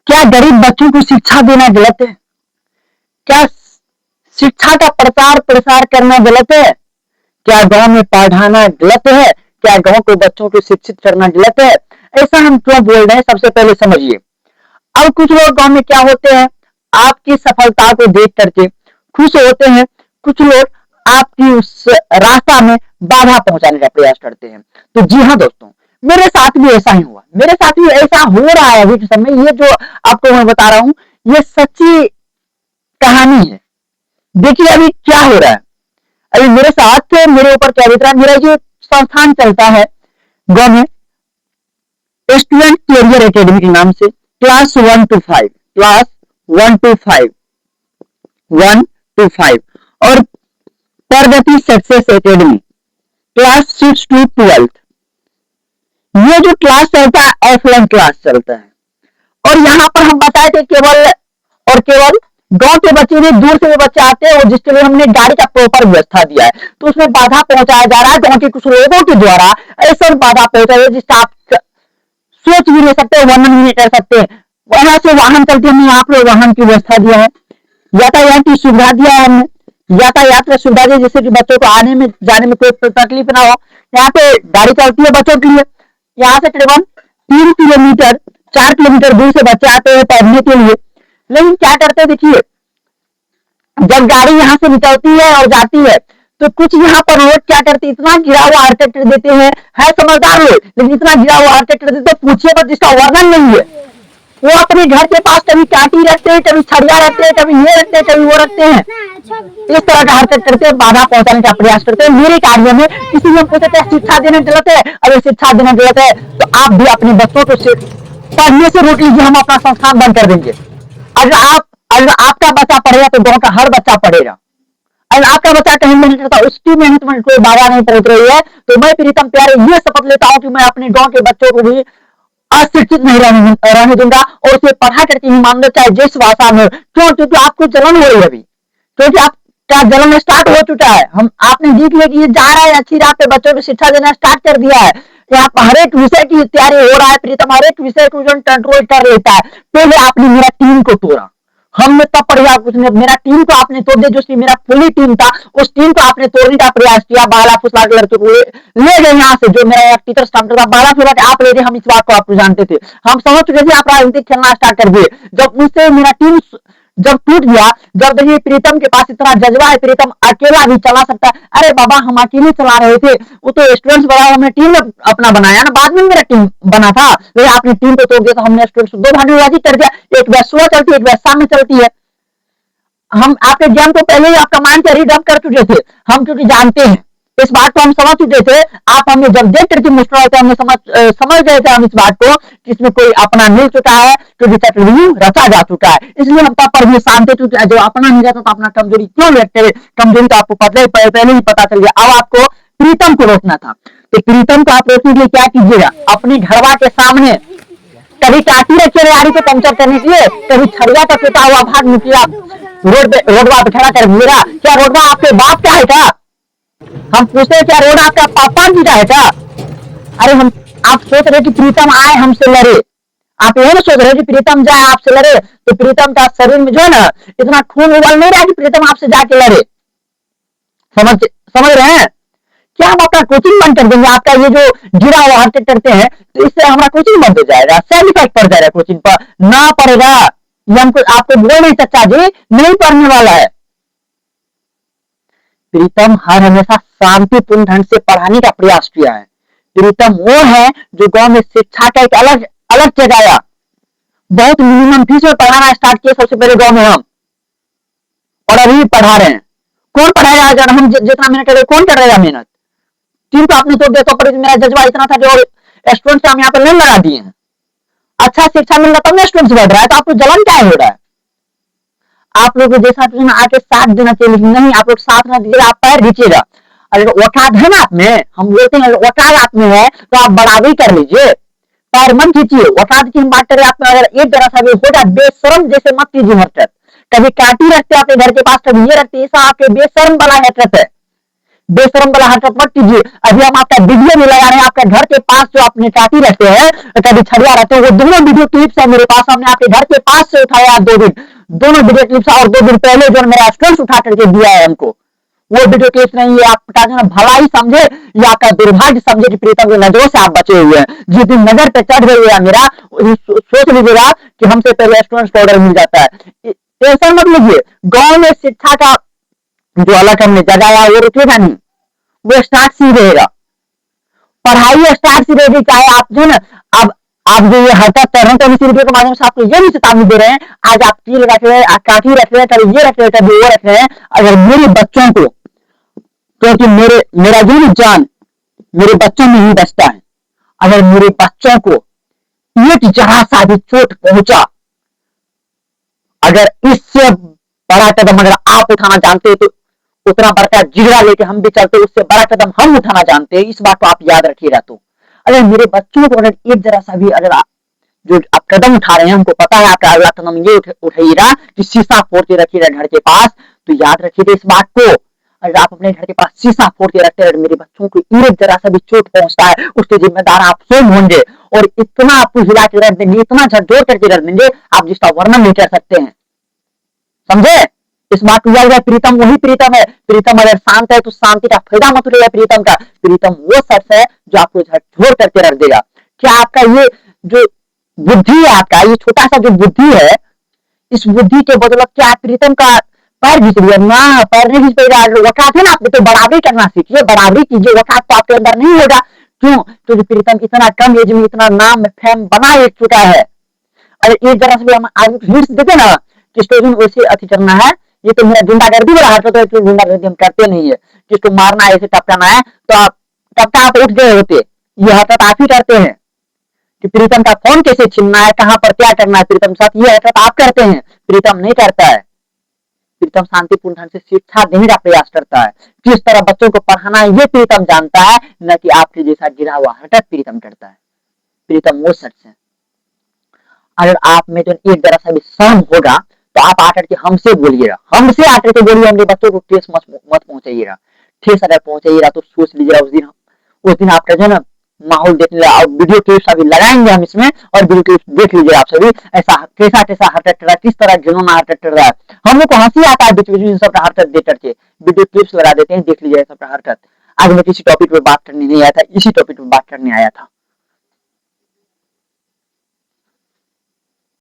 क्या गरीब बच्चों को शिक्षा देना गलत है? क्या शिक्षा का प्रचार प्रसार करना गलत है? क्या गांव में पढ़ाना गलत है? क्या गांव के बच्चों को शिक्षित करना गलत है? ऐसा हम क्यों बोल रहे हैं, सबसे पहले समझिए। अब कुछ लोग गांव में क्या होते हैं, आपकी सफलता को देख करके खुश होते हैं, कुछ लोग आपकी उस रास्ता में बाधा पहुंचाने का प्रयास करते हैं। तो जी हाँ दोस्तों, मेरे साथ भी ऐसा ही हुआ, मेरे साथ भी ऐसा हो रहा है अभी के समय। ये जो आपको मैं बता रहा हूं, ये सच्ची कहानी है। देखिए अभी क्या हो रहा है, अभी मेरे साथ मेरे ऊपर क्या बीत रहा है। मेरा जो संस्थान चलता है गांव में, स्टूडेंट कैरियर एकेडमी के नाम से, class 1 to 5, class 1 to 5, 1 to 5, और प्रगति सक्सेस एकेडमी क्लास 6 to 12। ये जो क्लास चलता है ऑफलाइन क्लास चलता है, और यहाँ पर हम बताए थे केवल और केवल गांव के बच्चे नहीं, दूर से भी बच्चे आते हैं, और जिसके लिए हमने गाड़ी का प्रॉपर व्यवस्था दिया है। तो उसमें बाधा पहुंचाया जा रहा है गांव के कुछ लोगों के द्वारा, ऐसा बाधा पहुंचाया जिसका आप सोच भी नहीं सकते, वर्णन भी नहीं कर सकते। वहां से वाहन चलते, हमने यहाँ पर वाहन की व्यवस्था दिया है, यातायात की सुविधा दिया है हमने, यातायात की सुविधा दी जिससे कि बच्चों को आने में जाने में कोई तकलीफ ना हो। यहाँ पे गाड़ी चलती है बच्चों के लिए, यहाँ से करीबन 3 किलोमीटर 4 किलोमीटर दूर से बच्चे आते हैं पढ़ने के लिए। लेकिन क्या करते हैं, देखिए जब गाड़ी यहाँ से निकलती है और जाती है, तो कुछ यहाँ पर लोग क्या करते हैं, इतना गिरा हुआ आर्किटेक्चर देते हैं, है समझदार लोग, लेकिन इतना गिरा हुआ आर्किटेक्चर देते हैं, पूछिए मत, जिसका वर्णन नहीं है। वो अपने घर के पास कभी काटी रखते हैं, कभी छड़िया रखते हैं, कभी ये रखते हैं, कभी वो रखते हैं, इस तरह का हरकत करते हैं, बाधा पहुंचाने का प्रयास करते हैं मेरे कार्य में। इसीलिए हम पूछते हैं शिक्षा देना गलत है? अगर शिक्षा देना गलत है तो आप भी अपने बच्चों को पढ़ने से रोक लीजिए, हम अपना संस्थान बंद कर देंगे। अगर आपका बच्चा पढ़ेगा तो गांव का हर बच्चा पढ़ेगा। अगर आपका बच्चा कहीं मेहनत करता है, उसकी मेहनत में कोई बाधा नहीं पहुंच रही है, तो मैं प्रीतम प्यारे ये शपथ लेता हूं कि मैं अपने गांव के बच्चों को भी अशिक्षित नहीं रहने दूंगा, और उसे पढ़ा करके ही मान लो, चाहे जिस भाषा में। क्यों? क्योंकि आपको जलन हो रही है अभी, क्योंकि आपका जलन स्टार्ट हो चुका है। हम आपने देख लिया कि ये जा रहा है अच्छी राह पे, बच्चों को शिक्षा देना स्टार्ट कर दिया है। यहाँ पर हर एक विषय की तैयारी हो रहा है। प्रीतम हर एक विषय को कंट्रोल कर लेता है। पहले आपने मेरा टीम को तोड़ा, हमने तब पढ़ा कुछ नहीं, मेरा टीम को आपने तोड़ दिया, जो मेरा फुली टीम था, उस टीम को आपने तोड़ने का प्रयास किया। बाला फुसला के लड़के को ले गए यहाँ से, जो मेरा टीचर स्टाफ था, बाला फुसला के आप ले गए। हम इस बात को आप जानते थे, हम समझ चुके थे, आप राजनीतिक खेलना स्टार्ट कर दिए। जब उससे मेरा टीम जब टूट गया, जब देखिए प्रीतम के पास इतना जज्बा है, प्रीतम अकेला भी चला सकता है। अरे बाबा हम अकेले चला रहे थे, वो तो स्टूडेंट्स बना, हमने टीम अपना बनाया ना, बाद में मेरा टीम बना था। लेकिन आपने टीम को तोड़ दिया, तो हमने स्टूडेंट्स दो भागीदारी कर दिया, एक बैच सुबह चलती है, एक बैच शाम में चलती है। हम आपके एग्जाम को पहले ही आपका माइंड रीड अप कर चुके थे, हम क्योंकि जानते हैं इस बात को, हम समझ चुके थे। आप हमें जब देख करके मुस्कुरा होते, हमने समझ गए थे हम इस बात को कि इसमें कोई अपना मिल चुका है, क्योंकि चक्रव्यूह रचा जा चुका है। इसलिए हम तब पर भी शांत थे, क्योंकि जो अपना नहीं रहता तो अपना कमजोरी क्यों व्यक्त करे? कमजोरी तो आपको पहले ही पता चल गया। अब आपको प्रीतम को रोकना था, तो प्रीतम को आप रोकने के लिए क्या कीजिएगा, अपने घरवा के सामने कभी काटी रखिए गाड़ी को पंक्चर करने के लिए, कभी छड़िया का टूटा हुआ भाग निकला रोडवा पे खड़ा कर दिएगा। क्या रोडवा आपके बाप का है क्या? हम पूछते हैं क्या रोड आपका पापा जी का है क्या? अरे हम आप सोच रहे कि प्रीतम आए हमसे लड़े, आप ये ना सोच रहे कि प्रीतम जाए आपसे लड़े, तो प्रीतम का शरीर में जो है ना इतना खून उबल नहीं रहा कि प्रीतम आपसे जाके लड़े। समझ रहे हैं? क्या हम अपना कोचिंग बंद कर देंगे? आपका ये जो गिरा हुआ हरकत करते हैं, तो इससे हमारा कोचिंग बंद हो जाएगा, साइड इफेक्ट पड़ जाएगा कोचिंग पर, ना पड़ेगा। ये हमको आपको बोल नहीं चाचा जी, नहीं पढ़ने वाला है। प्रीतम हर हमेशा शांतिपूर्ण ढंग से पढ़ाने का प्रयास किया है। प्रीतम वो है जो गांव में शिक्षा का एक अलग जगाया, बहुत मिनिमम फीस में पढ़ाना स्टार्ट किया सबसे पहले गांव में हम, और अभी पढ़ा रहे हैं। कौन पढ़ाएगा? अगर हम जितना मेहनत करें, कौन कर रहेगा मेहनत? टीम को आपने तोड़ दिया, तो पर मेरा जज्बा इतना था जो स्टूडेंट हम यहाँ पर नहीं लगा दिए हैं। अच्छा शिक्षा मिल रहा तब स्टूडेंट बढ़ रहा है, तो आपको जलन क्या हो रहा है? आप लोग जैसा आके साथ देना चाहिए, नहीं आप लोग साथ ना दीजिएगा, आप पैर खींचिएगा। अगर औकात है ना आप में, हम बोलते हैं औकात आप में है तो आप बराबरी कर लीजिए, पैर मत खींचिए। औकात की हम बात करें, आप में अगर एक जरा सा भी हो जाए, बेशरम जैसे मत कीजिए हरकत। कभी काटी रखते आपके घर के पास, कभी ये रखते, ऐसा आपके बेशरम वाला हरकत है। बेशरम वाला हरकत मत कीजिए। अभी हम आपका वीडियो भी लगा रहे हैं, आपके घर के पास जो अपने टाटी रहते हैं, कभी छड़िया रहते हैं, वो दोनों वीडियो क्लिप्स है मेरे पास। हमने आपके घर के पास से उठाया 2 दिन, दोनों वीडियो क्लिप्स, और 2 दिन पहले जो मेरा स्टूडेंट उठा करके दिया है हमको, वो वीडियो क्लिप्स नहीं है। आपका भलाई समझे या आपका दुर्भाग्य समझे कि प्रीतम की नजरों से आप बचे हुए हैं। जिस दिन नजर पे चढ़ गई है मेरा, सोच लीजिएगा कि हमसे पहले स्टूडेंट्स को ऑर्डर मिल जाता है। टेंशन मत लीजिए, गांव में शिक्षा का जो अलग हमने जगाया वो रुकेगा नहीं, वो स्टार्ट से ही रहेगा। पढ़ाई स्टार्ट से रहेगी, चाहे आप जो ना अब आप जो ये हरकत कर रहे हैं, तो इसी वीडियो के माध्यम से आपको ये भी चेतावनी दे रहे हैं, आज आप कील रख रहे हैं, काठी रख रहे हैं, कभी ये रख रहे हैं, कभी वो रख रहे हैं। अगर मेरे बच्चों को, क्योंकि मेरा जो जान मेरे बच्चों में ही बचता है, अगर मेरे बच्चों को एक जरा सा भी चोट पहुंचा, अगर इससे बड़ा कदम अगर आप उठाना जानते हैं, तो उतना बड़ा जिगरा लेके हम भी चलते, उससे बड़ा कदम हम उठाना जानते हैं। इस बात को आप याद रखिएगा। तो अगर मेरे बच्चों को अगर एक जरा सा भी अगर जो आप कदम उठा रहे हैं, हमको पता है आपका अगला कदम ये उठाइएगा कि शीशा फोड़ के रखिएगा घर के पास, तो याद रखिएगा इस बात को। अगर आप अपने घर के पास शीशा फोड़ के रखते हैं, मेरे बच्चों को एक जरा सा भी चोट पहुंचता है, उसके जिम्मेदार आप स्वयं होंगे, और इतना आपको हिला के रख देंगे, इतना झकझोर करके रख देंगे, आप जिसका वर्णन नहीं कर सकते हैं। समझे? इस बात को याद रहे, प्रीतम वही प्रीतम है। प्रीतम अगर शांत है तो शांति का फायदा मत उठाइए प्रीतम का। प्रीतम वो शख्स है जो आपको झकझोर करके रख देगा। क्या आपका ये जो बुद्धि है, आपका ये छोटा सा जो बुद्धि है, इस बुद्धि के बदौलत क्या प्रीतम का पैर घिस लिया? ना, पैर नहीं घिस पाएगा। वकात है ना, आप तो बराबरी करना सीखिए, बराबरी कीजिए। वकात तो आपके अंदर नहीं होगा। क्यों? क्योंकि प्रीतम इतना कम एज में इतना नाम फेम बना चुका है। अगर एक जरा से भी हम आगे हिंट्स देते ना कि स्टोरी में वैसे अति करना है, ये तो मेरा गुंडागर्दी वाला हरकत है, तो गुंडागर्दी हम करते नहीं है। किसको मारना है, ऐसे टपकाना है, तो आप टपका आप उठ गए होते। ये हरकत आप ही करते हैं कि प्रीतम का फोन कैसे छीनना है, कहां पर क्या करना है प्रीतम साथ, ये हरकत आप करते हैं, प्रीतम नहीं करता है। प्रीतम शांतिपूर्ण ढंग से शिक्षा देने का प्रयास करता है। किस तरह बच्चों को पढ़ाना है ये प्रीतम जानता है, न कि आपके जैसा गिरा हुआ हरकत प्रीतम करता है। प्रीतम वो सच है। अगर आप में जो एक जरा सा भी शर्म होगा, तो आप आकर के हमसे बोलिएगा, हमसे आकर के बोलिए, हमारे बच्चों को ठेस मत पहुंचाइएगा। ठेस अगर पहुंचाइएगा तो सोच लीजिएगा उस दिन आपका जो ना माहौल देखने लगा। और वीडियो क्लिप्स अभी लगाएंगे हम इसमें, और वीडियो क्लिप्स देख लीजिए आप सभी, ऐसा कैसा कैसा हरकत कर रहा है, किस तरह घिनौना हरकत कर रहा है। हम लोग को हंसी आता है बीच बीच में सबका हरकत देख करके। वीडियो क्लिप्स लगा देते हैं, देख लीजिए सबका हरकत। आज मैं किसी टॉपिक पे बात करने नहीं आया था, इसी टॉपिक पे बात करने आया था।